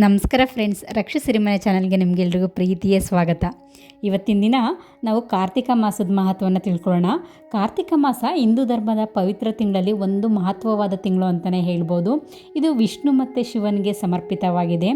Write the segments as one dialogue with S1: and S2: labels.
S1: ನಮಸ್ಕಾರ ಫ್ರೆಂಡ್ಸ್, ರಕ್ಷಾ ಸಿರಿಮನೆ ಚಾನಲ್ಗೆ ನಿಮಗೆಲ್ರಿಗೂ ಪ್ರೀತಿಯ ಸ್ವಾಗತ. ಇವತ್ತಿನ ದಿನ ನಾವು ಕಾರ್ತಿಕ ಮಾಸದ ಮಹತ್ವವನ್ನು ತಿಳ್ಕೊಳ್ಳೋಣ. ಕಾರ್ತಿಕ ಮಾಸ ಹಿಂದೂ ಧರ್ಮದ ಪವಿತ್ರ ತಿಂಗಳಲ್ಲಿ ಒಂದು ಮಹತ್ವವಾದ ತಿಂಗಳು ಅಂತಲೇ ಹೇಳ್ಬೋದು. ಇದು ವಿಷ್ಣು ಮತ್ತು ಶಿವನಿಗೆ ಸಮರ್ಪಿತವಾಗಿದೆ.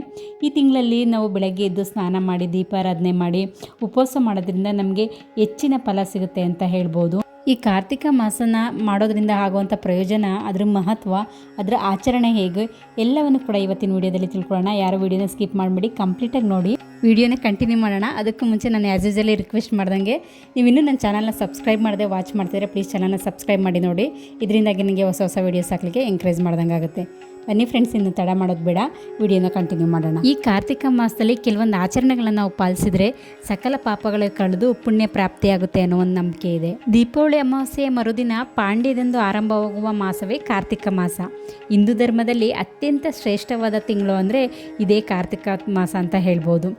S1: ಈ ತಿಂಗಳಲ್ಲಿ ನಾವು ಬೆಳಗ್ಗೆ ಎದ್ದು ಸ್ನಾನ ಮಾಡಿ ದೀಪಾರಾಧನೆ ಮಾಡಿ ಉಪವಾಸ ಮಾಡೋದ್ರಿಂದ ನಮಗೆ ಹೆಚ್ಚಿನ ಫಲ ಸಿಗುತ್ತೆ ಅಂತ ಹೇಳ್ಬೋದು. ಈ ಕಾರ್ತಿಕ ಮಾಸನ ಮಾಡೋದ್ರಿಂದ ಆಗುವಂಥ ಪ್ರಯೋಜನ, ಅದರ ಮಹತ್ವ, ಅದರ ಆಚರಣೆ ಹೇಗೆ ಎಲ್ಲವನ್ನು ಕೂಡ ಇವತ್ತಿನ ವಿಡಿಯೋದಲ್ಲಿ ತಿಳ್ಕೊಳ್ಳೋಣ. ಯಾರು ವಿಡಿಯೋನ ಸ್ಕಿಪ್ ಮಾಡಿಬಿಡಿ, ಕಂಪ್ಲೀಟಾಗಿ ನೋಡಿ. ವಿಡಿಯೋನ ಕಂಟಿನ್ಯೂ ಮಾಡೋಣ. ಅದಕ್ಕೂ ಮುಂಚೆ ನಾನು ಆ್ಯಸ್ ಯೂಸಲಿ ರಿಕ್ವೆಸ್ಟ್ ಮಾಡ್ದಂಗೆ, ನೀವು ಇನ್ನೂ ನನ್ನ ಚಾನಲ್ನ ಸಬ್ಸ್ಕ್ರೈಬ್ ಮಾಡದೆ ವಾಚ್ ಮಾಡ್ತಿದ್ರೆ ಪ್ಲೀಸ್ ಚಾನಲ್ನ ಸಬ್ಸ್ಕ್ರೈಬ್ ಮಾಡಿ ನೋಡಿ. ಇದರಿಂದಾಗಿ ನನಗೆ ಹೊಸ ಹೊಸ ವೀಡಿಯೋಸ್ ಹಾಕಲಿಕ್ಕೆ ಎಂಕರೇಜ್ ಮಾಡ್ದಂಗೆ ಆಗುತ್ತೆ. ಬನ್ನಿ ಫ್ರೆಂಡ್ಸ್, ಇನ್ನು ತಡ ಮಾಡೋದು ಬೇಡ, ವಿಡಿಯೋನ ಕಂಟಿನ್ಯೂ ಮಾಡೋಣ. ಈ ಕಾರ್ತಿಕ ಮಾಸದಲ್ಲಿ ಕೆಲವೊಂದು ಆಚರಣೆಗಳನ್ನು ನಾವು ಪಾಲಿಸಿದ್ರೆ ಸಕಲ ಪಾಪಗಳು ಕಳೆದು ಪುಣ್ಯ ಪ್ರಾಪ್ತಿಯಾಗುತ್ತೆ ಅನ್ನೋ ಒಂದು ನಂಬಿಕೆ ಇದೆ. ದೀಪಾವಳಿ ಅಮಾವಾಸ್ಯೆಯ ಮರುದಿನ ಪಾಂಡ್ಯದಂದು ಆರಂಭವಾಗುವ ಮಾಸವೇ ಕಾರ್ತಿಕ ಮಾಸ. ಹಿಂದೂ ಧರ್ಮದಲ್ಲಿ ಅತ್ಯಂತ ಶ್ರೇಷ್ಠವಾದ ತಿಂಗಳು ಅಂದರೆ ಇದೇ ಕಾರ್ತಿಕ ಮಾಸ ಅಂತ ಹೇಳ್ಬೋದು.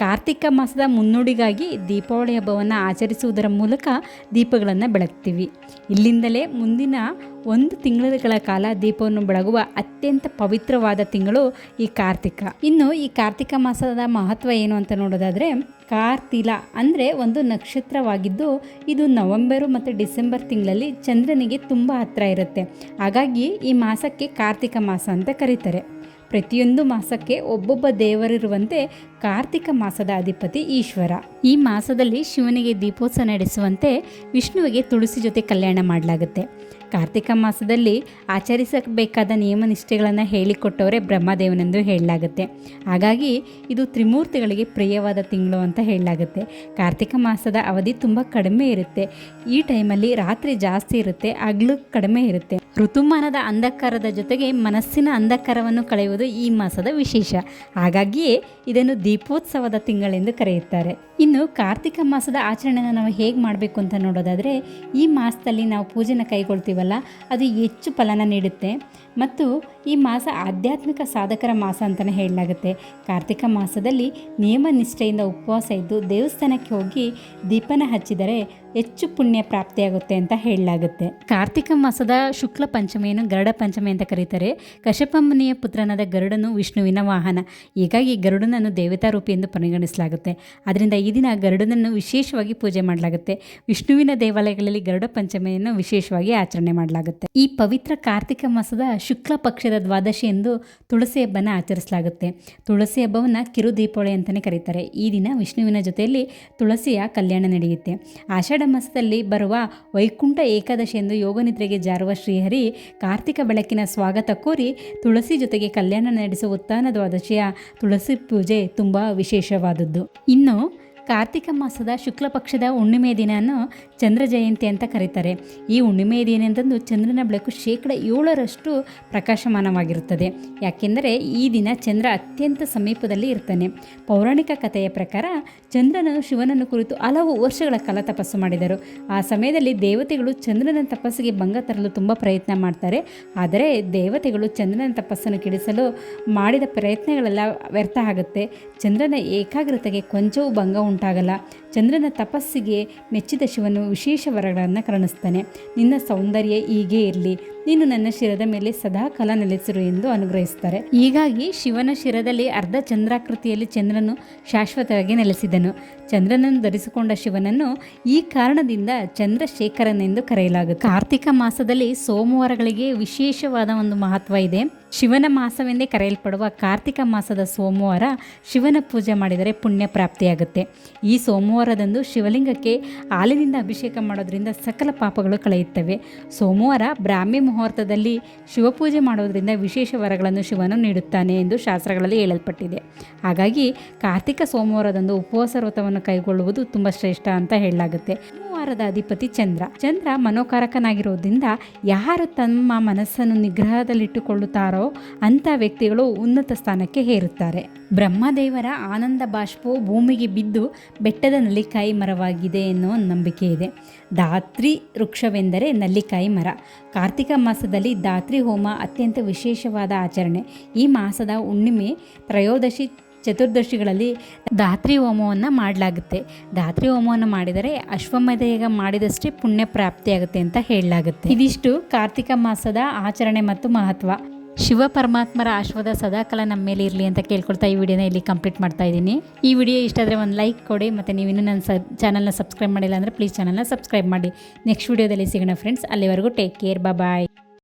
S1: ಕಾರ್ತಿಕ ಮಾಸದ ಮುನ್ನುಡಿಗಾಗಿ ದೀಪಾವಳಿ ಹಬ್ಬವನ್ನು ಆಚರಿಸುವುದರ ಮೂಲಕ ದೀಪಗಳನ್ನು ಬೆಳಗ್ತೀವಿ. ಇಲ್ಲಿಂದಲೇ ಮುಂದಿನ 1 ತಿಂಗಳುಗಳ ಕಾಲ ದೀಪವನ್ನು ಬೆಳಗುವ ಅತ್ಯಂತ ಪವಿತ್ರವಾದ ತಿಂಗಳು ಈ ಕಾರ್ತಿಕ. ಇನ್ನು ಈ ಕಾರ್ತಿಕ ಮಾಸದ ಮಹತ್ವ ಏನು ಅಂತ ನೋಡೋದಾದರೆ, ಕಾರ್ತಿಲ ಅಂದರೆ ಒಂದು ನಕ್ಷತ್ರವಾಗಿದ್ದು ಇದು ನವೆಂಬರು ಮತ್ತು ಡಿಸೆಂಬರ್ ತಿಂಗಳಲ್ಲಿ ಚಂದ್ರನಿಗೆ ತುಂಬ ಹತ್ತಿರ ಇರುತ್ತೆ. ಹಾಗಾಗಿ ಈ ಮಾಸಕ್ಕೆ ಕಾರ್ತಿಕ ಮಾಸ ಅಂತ ಕರೀತಾರೆ. ಪ್ರತಿಯೊಂದು ಮಾಸಕ್ಕೆ ಒಬ್ಬೊಬ್ಬ ದೇವರಿರುವಂತೆ ಕಾರ್ತಿಕ ಮಾಸದ ಅಧಿಪತಿ ಈಶ್ವರ. ಈ ಮಾಸದಲ್ಲಿ ಶಿವನಿಗೆ ದೀಪೋತ್ಸವ ನಡೆಸುವಂತೆ ವಿಷ್ಣುವಿಗೆ ತುಳಸಿ ಜೊತೆ ಕಲ್ಯಾಣ ಮಾಡಲಾಗುತ್ತೆ. ಕಾರ್ತಿಕ ಮಾಸದಲ್ಲಿ ಆಚರಿಸಬೇಕಾದ ನಿಯಮ ನಿಷ್ಠೆಗಳನ್ನು ಹೇಳಿಕೊಟ್ಟವರೇ ಬ್ರಹ್ಮದೇವನೆಂದು ಹೇಳಲಾಗುತ್ತೆ. ಹಾಗಾಗಿ ಇದು ತ್ರಿಮೂರ್ತಿಗಳಿಗೆ ಪ್ರಿಯವಾದ ತಿಂಗಳು ಅಂತ ಹೇಳಲಾಗುತ್ತೆ. ಕಾರ್ತಿಕ ಮಾಸದ ಅವಧಿ ತುಂಬ ಕಡಿಮೆ ಇರುತ್ತೆ. ಈ ಟೈಮಲ್ಲಿ ರಾತ್ರಿ ಜಾಸ್ತಿ ಇರುತ್ತೆ, ಹಗಲು ಕಡಿಮೆ ಇರುತ್ತೆ. ಋತುಮಾನದ ಅಂಧಕಾರದ ಜೊತೆಗೆ ಮನಸ್ಸಿನ ಅಂಧಕಾರವನ್ನು ಕಳೆಯುವುದು ಈ ಮಾಸದ ವಿಶೇಷ. ಹಾಗಾಗಿಯೇ ಇದನ್ನು ದೀಪೋತ್ಸವದ ತಿಂಗಳೆಂದು ಕರೆಯುತ್ತಾರೆ. ಇನ್ನು ಕಾರ್ತಿಕ ಮಾಸದ ಆಚರಣೆನ ನಾವು ಹೇಗೆ ಮಾಡಬೇಕು ಅಂತ ನೋಡೋದಾದರೆ, ಈ ಮಾಸದಲ್ಲಿ ನಾವು ಪೂಜೆನ ಕೈಗೊಳ್ತೀವಲ್ಲ, ಅದು ಹೆಚ್ಚು ಫಲನ ನೀಡುತ್ತೆ. ಮತ್ತು ಈ ಮಾಸ ಆಧ್ಯಾತ್ಮಿಕ ಸಾಧಕರ ಮಾಸ ಅಂತಲೇ ಹೇಳಲಾಗುತ್ತೆ. ಕಾರ್ತಿಕ ಮಾಸದಲ್ಲಿ ನಿಯಮ ನಿಷ್ಠೆಯಿಂದ ಉಪವಾಸ ಇದ್ದು ದೇವಸ್ಥಾನಕ್ಕೆ ಹೋಗಿ ದೀಪನ ಹಚ್ಚಿದರೆ ಹೆಚ್ಚು ಪುಣ್ಯ ಪ್ರಾಪ್ತಿಯಾಗುತ್ತೆ ಅಂತ ಹೇಳಲಾಗುತ್ತೆ. ಕಾರ್ತಿಕ ಮಾಸದ ಶುಕ್ಲ ಪಂಚಮಿಯನ್ನು ಗರುಡ ಪಂಚಮಿ ಅಂತ ಕರೀತಾರೆ. ಕಶ್ಯಪ ಮುನಿಯ ಪುತ್ರನಾದ ಗರುಡನು ವಿಷ್ಣುವಿನ ವಾಹನ. ಹೀಗಾಗಿ ಗರುಡನನ್ನು ದೇವತಾ ರೂಪಿ ಎಂದು ಪರಿಗಣಿಸಲಾಗುತ್ತೆ. ಅದರಿಂದ ಈ ದಿನ ಗರುಡನನ್ನು ವಿಶೇಷವಾಗಿ ಪೂಜೆ ಮಾಡಲಾಗುತ್ತೆ. ವಿಷ್ಣುವಿನ ದೇವಾಲಯಗಳಲ್ಲಿ ಗರುಡ ಪಂಚಮಿಯನ್ನು ವಿಶೇಷವಾಗಿ ಆಚರಣೆ ಮಾಡಲಾಗುತ್ತೆ. ಈ ಪವಿತ್ರ ಕಾರ್ತಿಕ ಮಾಸದ ಶುಕ್ಲ ಪಕ್ಷದ ದ್ವಾದಶಿ ಎಂದು ತುಳಸಿ ಹಬ್ಬನ ಆಚರಿಸಲಾಗುತ್ತೆ. ತುಳಸಿ ಹಬ್ಬವನ್ನು ಕಿರು ದೀಪಾವಳಿ ಅಂತಲೇ ಕರೀತಾರೆ. ಈ ದಿನ ವಿಷ್ಣುವಿನ ಜೊತೆಯಲ್ಲಿ ತುಳಸಿಯ ಕಲ್ಯಾಣ ನಡೆಯುತ್ತೆ. ಆಷಾಢ ಮಾಸದಲ್ಲಿ ಬರುವ ವೈಕುಂಠ ಏಕಾದಶಿ ಎಂದು ಯೋಗನಿದ್ರೆಗೆ ಜಾರುವ ಶ್ರೀಹರಿ ಕಾರ್ತಿಕ ಬೆಳಕಿನ ಸ್ವಾಗತ ಕೋರಿ ತುಳಸಿ ಜೊತೆಗೆ ಕಲ್ಯಾಣ ನಡೆಸುವ ಉತ್ಥಾನ ದ್ವಾದಶಿಯ ತುಳಸಿ ಪೂಜೆ ತುಂಬ ವಿಶೇಷವಾದದ್ದು. ಇನ್ನು ಕಾರ್ತಿಕ ಮಾಸದ ಶುಕ್ಲ ಪಕ್ಷದ ಹುಣ್ಣಿಮೆ ದಿನವನ್ನು ಚಂದ್ರ ಜಯಂತಿ ಅಂತ ಕರೀತಾರೆ. ಈ ಹುಣ್ಣಿಮೆ ದಿನದಂದು ಚಂದ್ರನ ಬೆಳಕು 7% ಪ್ರಕಾಶಮಾನವಾಗಿರುತ್ತದೆ. ಯಾಕೆಂದರೆ ಈ ದಿನ ಚಂದ್ರ ಅತ್ಯಂತ ಸಮೀಪದಲ್ಲಿ ಇರ್ತಾನೆ. ಪೌರಾಣಿಕ ಕಥೆಯ ಪ್ರಕಾರ ಚಂದ್ರನು ಶಿವನನ್ನು ಕುರಿತು ಹಲವು ವರ್ಷಗಳ ಕಾಲ ತಪಸ್ಸು ಮಾಡಿದರು. ಆ ಸಮಯದಲ್ಲಿ ದೇವತೆಗಳು ಚಂದ್ರನ ತಪಸ್ಸಿಗೆ ಭಂಗ ತರಲು ತುಂಬ ಪ್ರಯತ್ನ ಮಾಡ್ತಾರೆ. ಆದರೆ ದೇವತೆಗಳು ಚಂದ್ರನ ತಪಸ್ಸನ್ನು ಕೆಡಿಸಲು ಮಾಡಿದ ಪ್ರಯತ್ನಗಳೆಲ್ಲ ವ್ಯರ್ಥ ಆಗುತ್ತೆ. ಚಂದ್ರನ ಏಕಾಗ್ರತೆಗೆ ಕೊಂಚವೂ ಭಂಗ ಉಂಟಾಗಲ್ಲ. ಚಂದ್ರನ ತಪಸ್ಸಿಗೆ ಮೆಚ್ಚಿದ ಶಿವನು ವಿಶೇಷ ವರಗಳನ್ನು ಕರುಣಿಸ್ತಾನೆ. ನಿನ್ನ ಸೌಂದರ್ಯ ಹೀಗೆ ಇರಲಿ, ನೀನು ನನ್ನ ಶಿರದ ಮೇಲೆ ಸದಾ ಕಾಲ ನೆಲೆಸಿರು ಎಂದು ಅನುಗ್ರಹಿಸ್ತಾರೆ. ಹೀಗಾಗಿ ಶಿವನ ಶಿರದಲ್ಲಿ ಅರ್ಧ ಚಂದ್ರಾಕೃತಿಯಲ್ಲಿ ಚಂದ್ರನು ಶಾಶ್ವತವಾಗಿ ನೆಲೆಸಿದನು. ಚಂದ್ರನನ್ನು ಧರಿಸಿಕೊಂಡ ಶಿವನನ್ನು ಈ ಕಾರಣದಿಂದ ಚಂದ್ರಶೇಖರನೆಂದು ಕರೆಯಲಾಗುತ್ತೆ. ಕಾರ್ತಿಕ ಮಾಸದಲ್ಲಿ ಸೋಮವಾರಗಳಿಗೆ ವಿಶೇಷವಾದ ಒಂದು ಮಹತ್ವ ಇದೆ. ಶಿವನ ಮಾಸವೆಂದೇ ಕರೆಯಲ್ಪಡುವ ಕಾರ್ತಿಕ ಮಾಸದ ಸೋಮವಾರ ಶಿವನ ಪೂಜೆ ಮಾಡಿದರೆ ಪುಣ್ಯ ಪ್ರಾಪ್ತಿಯಾಗುತ್ತೆ. ಈ ಸೋಮವಾರದಂದು ಶಿವಲಿಂಗಕ್ಕೆ ಹಾಲಿನಿಂದ ಅಭಿಷೇಕ ಮಾಡೋದ್ರಿಂದ ಸಕಲ ಪಾಪಗಳು ಕಳೆಯುತ್ತವೆ. ಸೋಮವಾರ ಬ್ರಾಹ್ಮಿ ಮುಹೂರ್ತದಲ್ಲಿ ಶಿವಪೂಜೆ ಮಾಡೋದ್ರಿಂದ ವಿಶೇಷ ವರಗಳನ್ನು ಶಿವನು ನೀಡುತ್ತಾನೆ ಎಂದು ಶಾಸ್ತ್ರಗಳಲ್ಲಿ ಹೇಳಲ್ಪಟ್ಟಿದೆ. ಹಾಗಾಗಿ ಕಾರ್ತಿಕ ಸೋಮವಾರದಂದು ಉಪವಾಸ ವ್ರತವನ್ನು ಕೈಗೊಳ್ಳುವುದು ತುಂಬ ಶ್ರೇಷ್ಠ ಅಂತ ಹೇಳಲಾಗುತ್ತೆ. ಸೋಮವಾರದ ಅಧಿಪತಿ ಚಂದ್ರ. ಚಂದ್ರ ಮನೋಕಾರಕನಾಗಿರೋದ್ರಿಂದ ಯಾರು ತಮ್ಮ ಮನಸ್ಸನ್ನು ನಿಗ್ರಹದಲ್ಲಿಟ್ಟುಕೊಳ್ಳುತ್ತಾರೋ ಅಂಥ ವ್ಯಕ್ತಿಗಳು ಉನ್ನತ ಸ್ಥಾನಕ್ಕೆ ಏರುತ್ತಾರೆ. ಬ್ರಹ್ಮದೇವರ ಆನಂದ ಬಾಷ್ಪವು ಭೂಮಿಗೆ ಬಿದ್ದು ಬೆಟ್ಟದ ನಲ್ಲಿಕಾಯಿ ಮರವಾಗಿದೆ ಎನ್ನುವ ನಂಬಿಕೆ ಇದೆ. ಧಾತ್ರಿ ವೃಕ್ಷವೆಂದರೆ ನಲ್ಲಿಕಾಯಿ ಮರ. ಕಾರ್ತಿಕ ಮಾಸದಲ್ಲಿ ಧಾತ್ರಿ ಹೋಮ ಅತ್ಯಂತ ವಿಶೇಷವಾದ ಆಚರಣೆ. ಈ ಮಾಸದ ಹುಣ್ಣಿಮೆ, ತ್ರಯೋದಶಿ, ಚತುರ್ದಶಿಗಳಲ್ಲಿ ಧಾತ್ರಿ ಹೋಮವನ್ನು ಮಾಡಲಾಗುತ್ತೆ. ಧಾತ್ರಿ ಹೋಮವನ್ನು ಮಾಡಿದರೆ ಅಶ್ವಮೇಧ ಮಾಡಿದಷ್ಟೇ ಪುಣ್ಯ ಪ್ರಾಪ್ತಿಯಾಗುತ್ತೆ ಅಂತ ಹೇಳಲಾಗುತ್ತೆ. ಇದಿಷ್ಟು ಕಾರ್ತಿಕ ಮಾಸದ ಆಚರಣೆ ಮತ್ತು ಮಹತ್ವ. ಶಿವ ಪರಮಾತ್ಮರ ಆಶೀರ್ವಾದ ಸದಾಕಾಲ ನಮ್ಮ ಮೇಲೆ ಇರಲಿ ಅಂತ ಕೇಳ್ಕೊಳ್ತಾ ಈ ವಿಡಿಯೋನ ಇಲ್ಲಿ ಕಂಪ್ಲೀಟ್ ಮಾಡ್ತಾ ಇದ್ದೀನಿ. ಈ ವಿಡಿಯೋ ಇಷ್ಟ ಆದರೆ ಒಂದು ಲೈಕ್ ಕೊಡಿ, ಮತ್ತು ನೀವು ಇನ್ನೂ ನನ್ನ ಚಾನಲ್ನ ಸಬ್ಸ್ಕ್ರೈಬ್ ಮಾಡಿಲ್ಲ ಅಂದರೆ ಪ್ಲೀಸ್ ಚಾನಲ್ನ ಸಬ್ಸ್ಕ್ರೈಬ್ ಮಾಡಿ. ನೆಕ್ಸ್ಟ್ ವಿಡಿಯೋದಲ್ಲಿ ಸಿಗೋಣ ಫ್ರೆಂಡ್ಸ್. ಅಲ್ಲಿವರೆಗೂ ಟೇಕ್ ಕೇರ್, ಬಾಯ್.